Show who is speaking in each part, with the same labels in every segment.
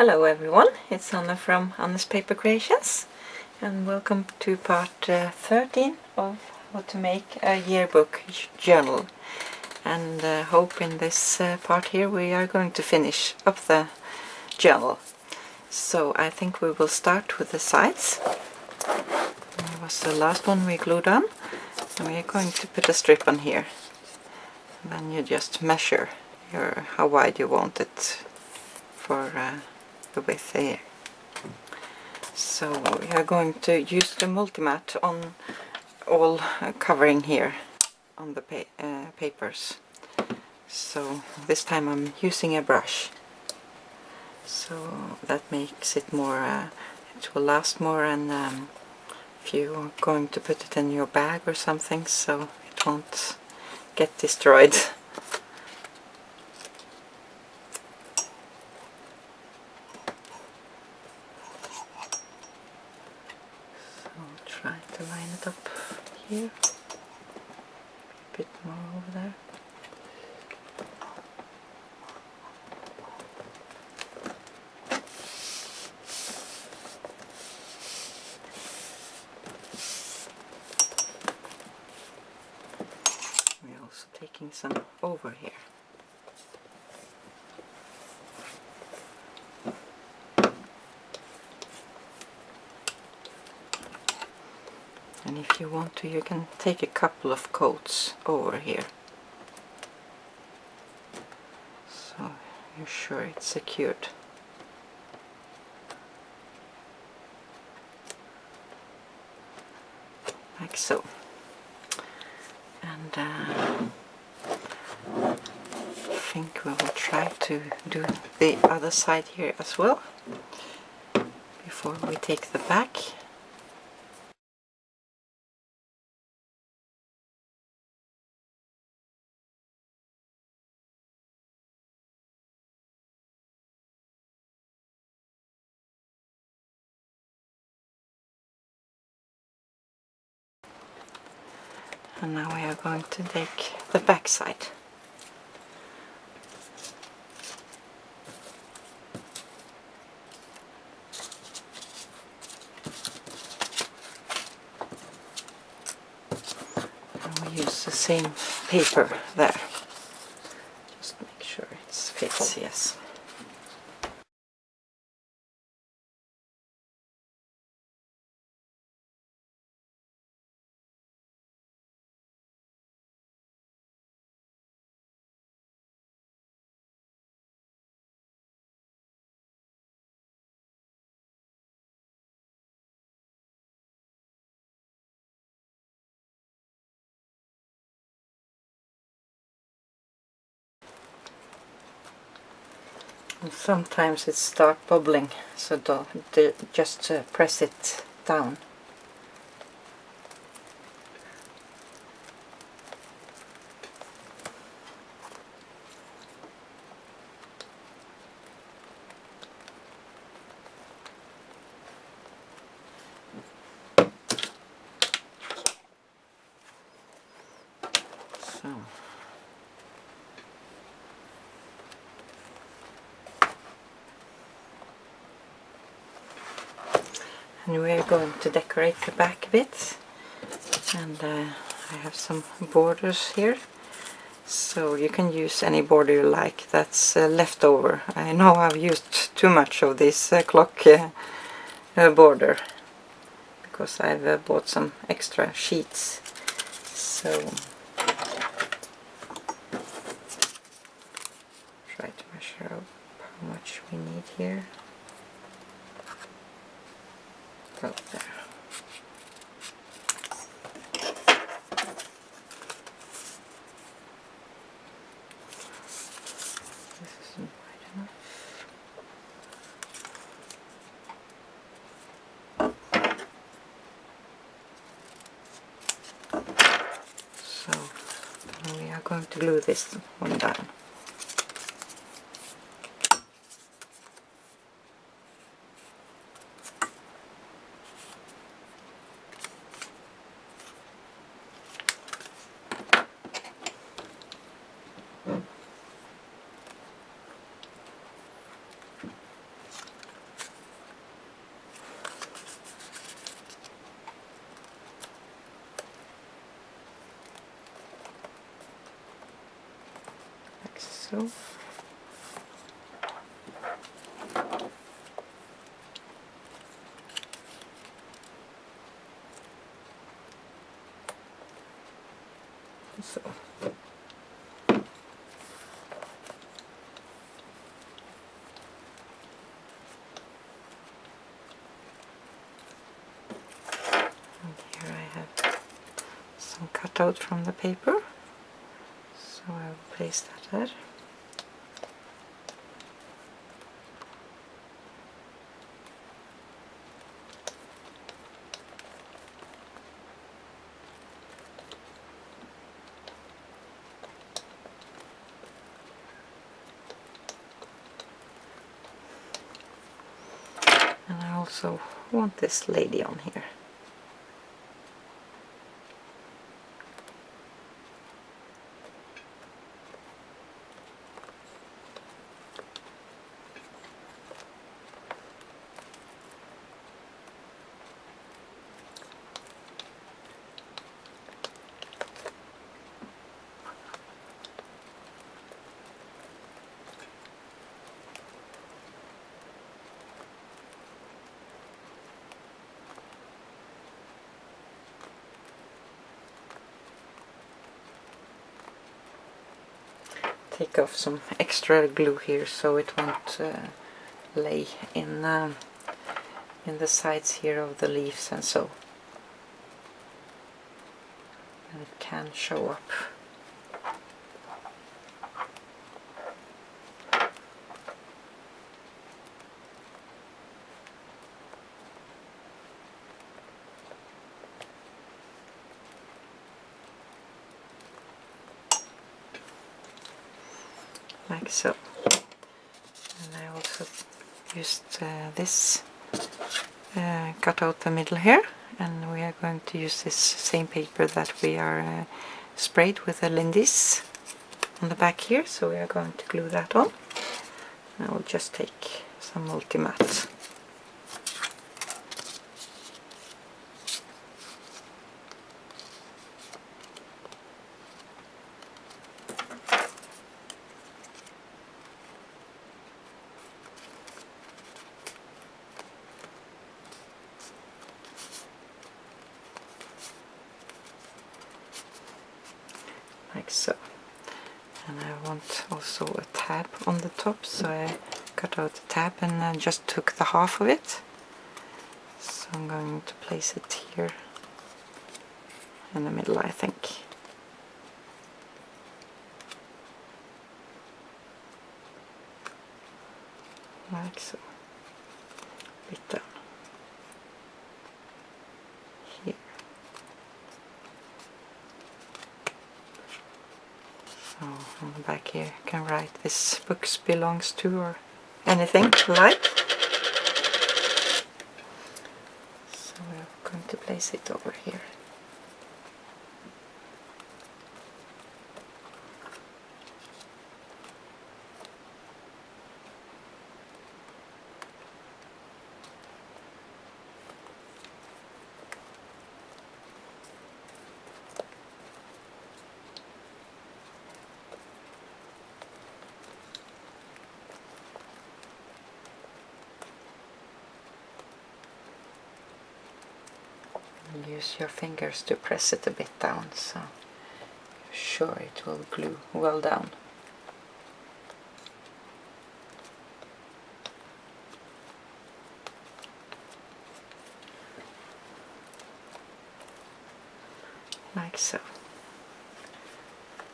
Speaker 1: Hello everyone, it's Anna from Anna's Paper Creations and welcome to part 13 of how to make a yearbook journal. And hope in this part here we are going to finish up the journal. So I think we will start with the sides. That was the last one we glued on, and we are going to put a strip on here. Then you just measure how wide you want it for the width here. So we are going to use the multimat on all covering here on the papers. So this time I'm using a brush, so that makes it more, it will last more, and if you're going to put it in your bag or something, so it won't get destroyed. Try to line it up here, a bit more over there. We're also taking some over here. And if you want to, you can take a couple of coats over here, so you're sure it's secured. Like so. And I think we will try to do the other side here as well before we take the back. And now we are going to take the back side. And we use the same paper there. Just make sure it fits, yes. And sometimes it starts bubbling, so just press it down. So. And we are going to decorate the back a bit, and I have some borders here, so you can use any border you like that's left over. I know I've used too much of this clock border because I've bought some extra sheets, so try to measure out how much we need here. About there. This isn't wide enough. So we are going to glue this one down. so. So. And here I have some cutout from the paper, so I will place that there. And I also want this lady on here. Take off some extra glue here so it won't lay in the sides here of the leaves and so. And it can show up. Like so. And I also used this, cut out the middle here, and we are going to use this same paper that we are sprayed with the Lindy's on the back here, so we are going to glue that on. And I will just take some multi-matte. Like so. And I want also a tab on the top, so I cut out the tab and just took the half of it. So I'm going to place it here in the middle, I think. Like so. Bit down. Here. So on the back here you can write "this book belongs to" or anything you like. So we're going to place it over here. Use your fingers to press it a bit down, so you're sure it will glue well down. Like so.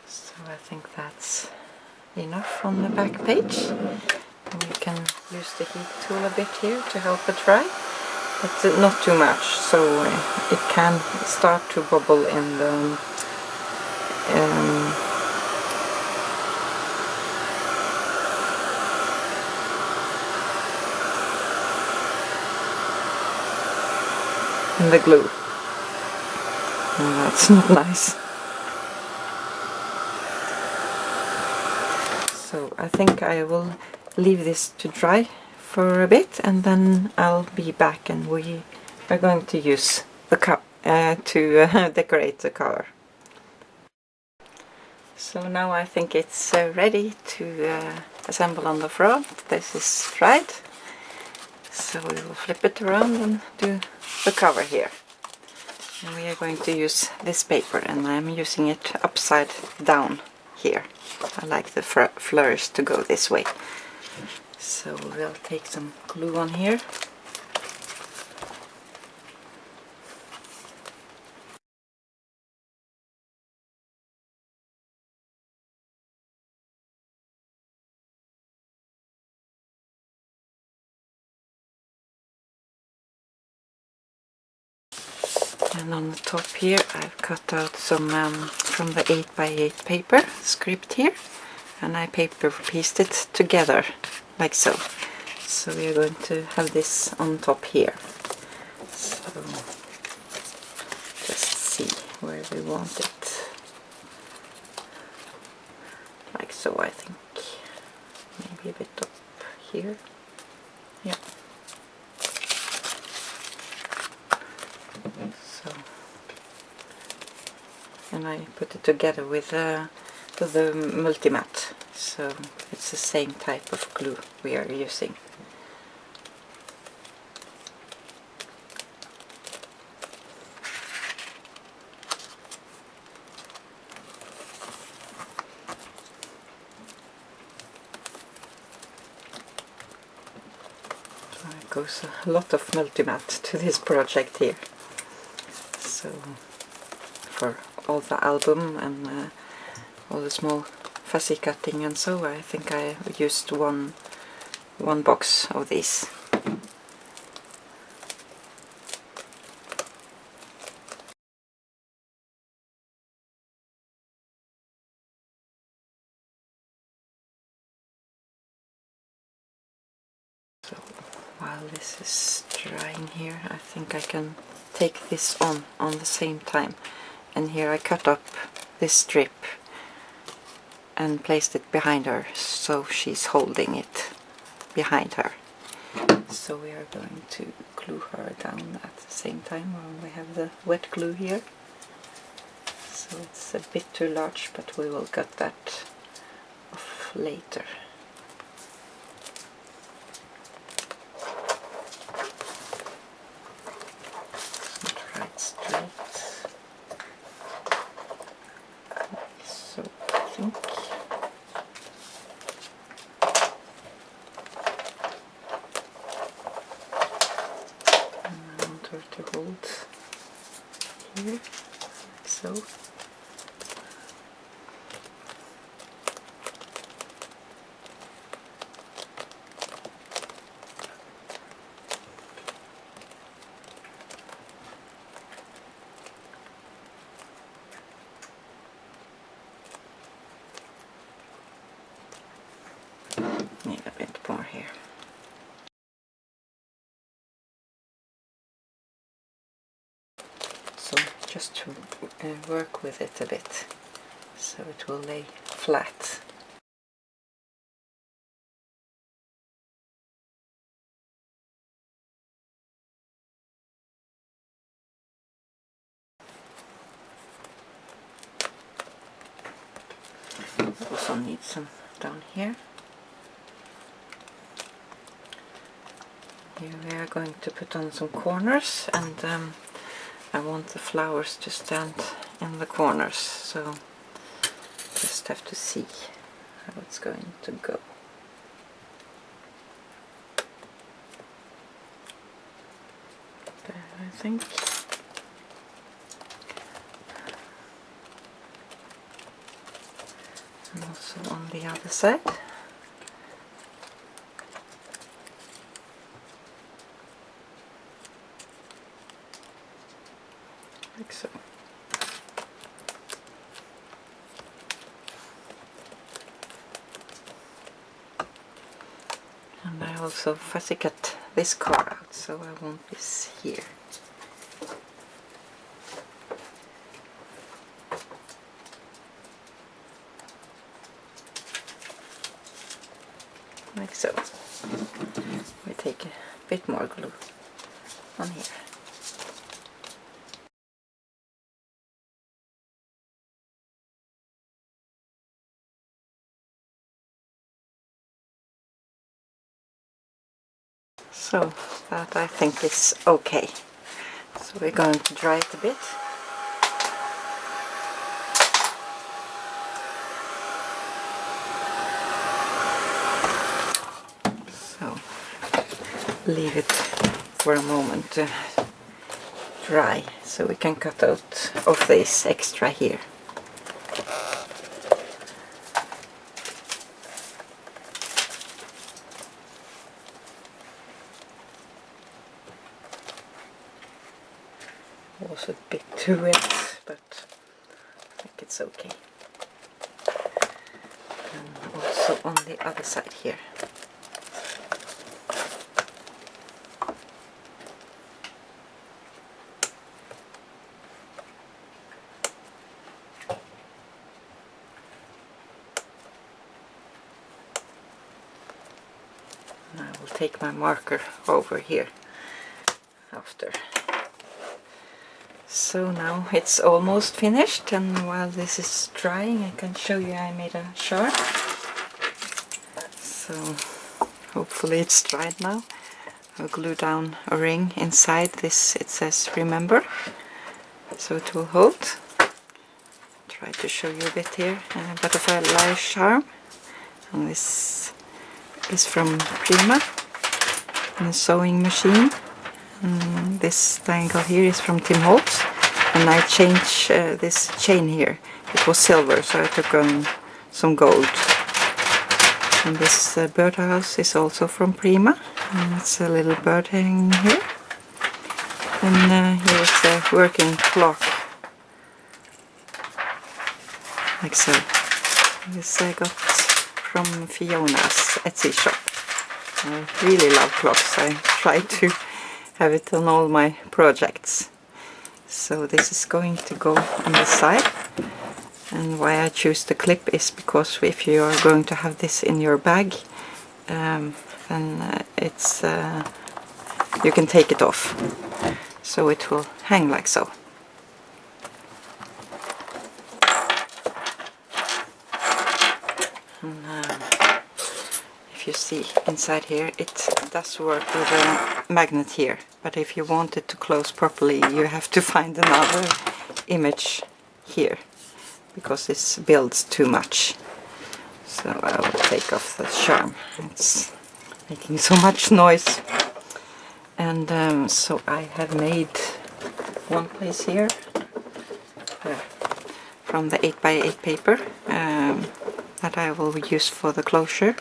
Speaker 1: So I think that's enough on the back page. And we can use the heat tool a bit here to help it dry. But not too much, so it can start to bubble in the glue. And that's not nice. So I think I will leave this to dry for a bit, and then I'll be back and we are going to use the cup to decorate the cover. So now I think it's ready to assemble on the front. This is dried. So we will flip it around and do the cover here. And we are going to use this paper, and I'm using it upside down here. I like the flourish to go this way. So we'll take some glue on here. And on the top here I've cut out some from the 8x8 paper script here, and I paper pieced it together like so. So we are going to have this on top here. So just see where we want it. Like so, I think. Maybe a bit up here. Yeah. So, and I put it together with the multi-matte, so it's the same type of glue we are using. So it goes a lot of multi-matte to this project here. So for all the album and all the small fussy cutting and so, I think I used one box of these. So while this is drying here, I think I can take this on the same time. And here I cut up this strip and placed it behind her, so she's holding it behind her. So we are going to glue her down at the same time while we have the wet glue here. So it's a bit too large, but we will cut that off later. Try it straight. So I think. And I want her to hold here, like so. Need a bit more here. So just to work with it a bit, so it will lay flat. Also need some down here. Here we are going to put on some corners, and I want the flowers to stand in the corners, so just have to see how it's going to go. There, I think. And also on the other side. Like so. And I also fussy cut this car out, so I want this here. Like so. We take a bit more glue on here. So that I think is okay. So we're going to dry it a bit. So leave it for a moment to dry so we can cut out of this extra here. Was a bit too wet, but I think it's okay. And also on the other side here. And I will take my marker over here after. So now it's almost finished, and while this is drying I can show you I made a sharp. So hopefully it's dried now. I'll glue down a ring inside this. It says remember, so it will hold. Try to show you a bit here. Butterfly lace charm, and this is from Prima in a sewing machine. This triangle here is from Tim Holtz, and I changed this chain here. It was silver, so I took on some gold. And this birdhouse is also from Prima, and it's a little bird hanging here. And here's a working clock, like so. This I got from Fiona's Etsy shop. I really love clocks. I try to have it on all my projects. So this is going to go on the side, and why I choose the clip is because if you are going to have this in your bag, then it's you can take it off, so it will hang like so. And, you see inside here it does work with a magnet here, but if you want it to close properly you have to find another image here, because this builds too much. So I will take off the charm, it's making so much noise. And so I have made one place here from the 8x8 paper that I will use for the closure.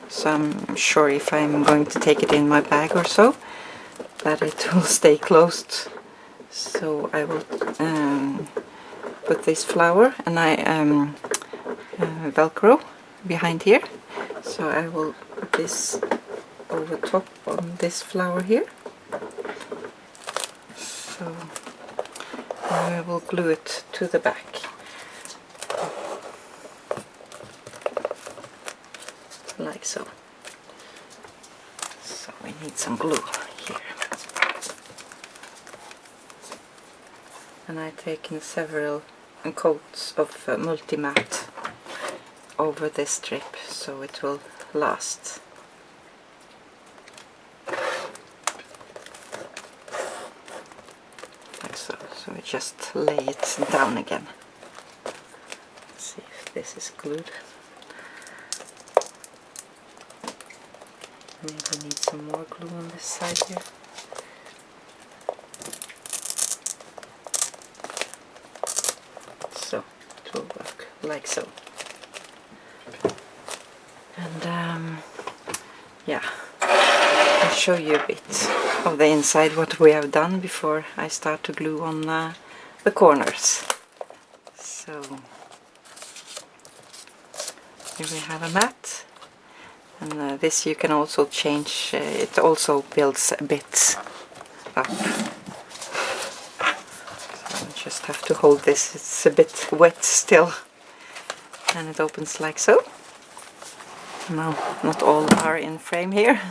Speaker 1: So I'm sure if I'm going to take it in my bag or so, that it will stay closed. So I will put this flower, and I Velcro behind here. So I will put this over top on this flower here. So I will glue it to the back. Like so. So we need some glue here. And I've taken several coats of multi-matte over this strip, so it will last. Like so. So we just lay it down again. Let's see if this is glued. Maybe need some more glue on this side here. So it will work like so. And yeah, I'll show you a bit of the inside, what we have done before I start to glue on the corners. So here we have a mat. And this you can also change, it also builds a bit up. So I just have to hold this, it's a bit wet still. And it opens like so. Now, not all are in frame here.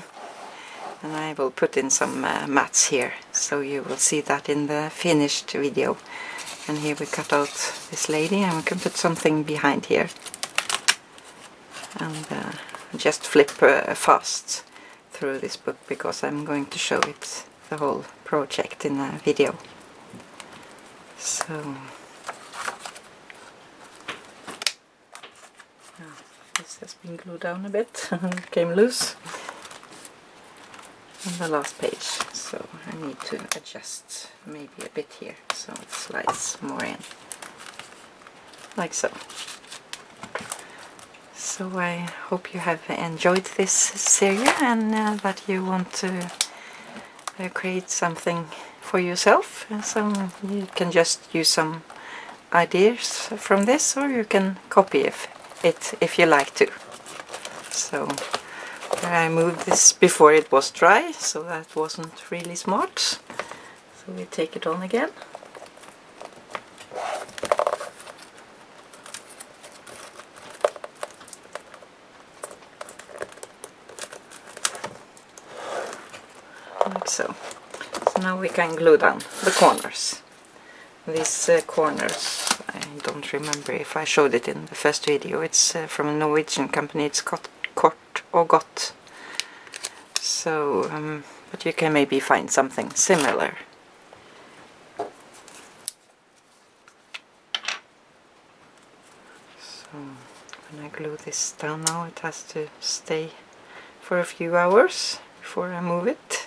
Speaker 1: And I will put in some mats here, so you will see that in the finished video. And here we cut out this lady, and we can put something behind here. And just flip fast through this book because I'm going to show it the whole project in a video. So this has been glued down a bit, it came loose on the last page, so I need to adjust maybe a bit here so it slides more in, like so. So I hope you have enjoyed this series and that you want to create something for yourself. So you can just use some ideas from this, or you can copy it if you like to. So I moved this before it was dry, so that wasn't really smart. So we take it on again. Like so. So now we can glue down the corners. These corners, I don't remember if I showed it in the first video. It's from a Norwegian company. It's Kort og Godt. So, but you can maybe find something similar. So when I glue this down now, it has to stay for a few hours before I move it.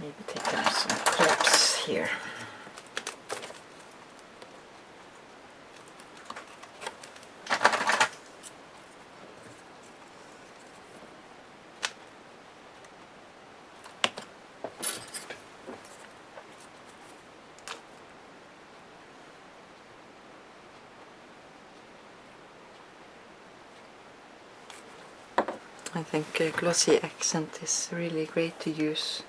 Speaker 1: Maybe take down some clips here. I think glossy accent is really great to use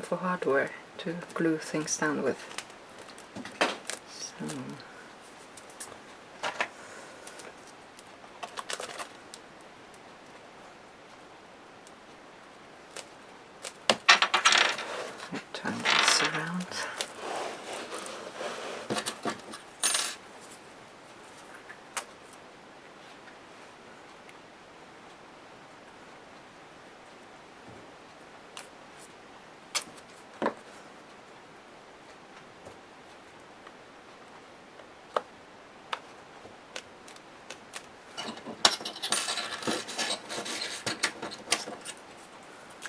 Speaker 1: for hardware to glue things down with. So I turn this around.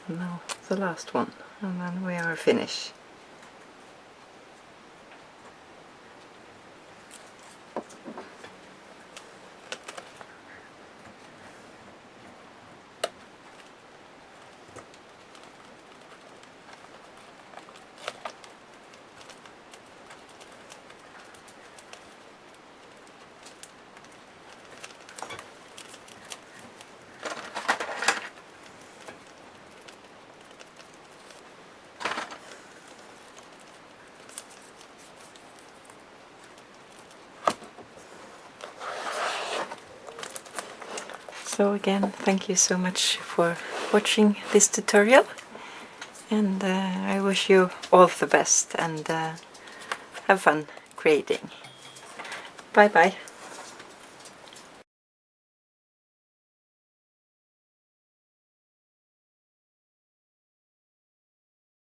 Speaker 1: Now the last one, and then we are finished. So again, thank you so much for watching this tutorial, and I wish you all the best and have fun creating. Bye bye.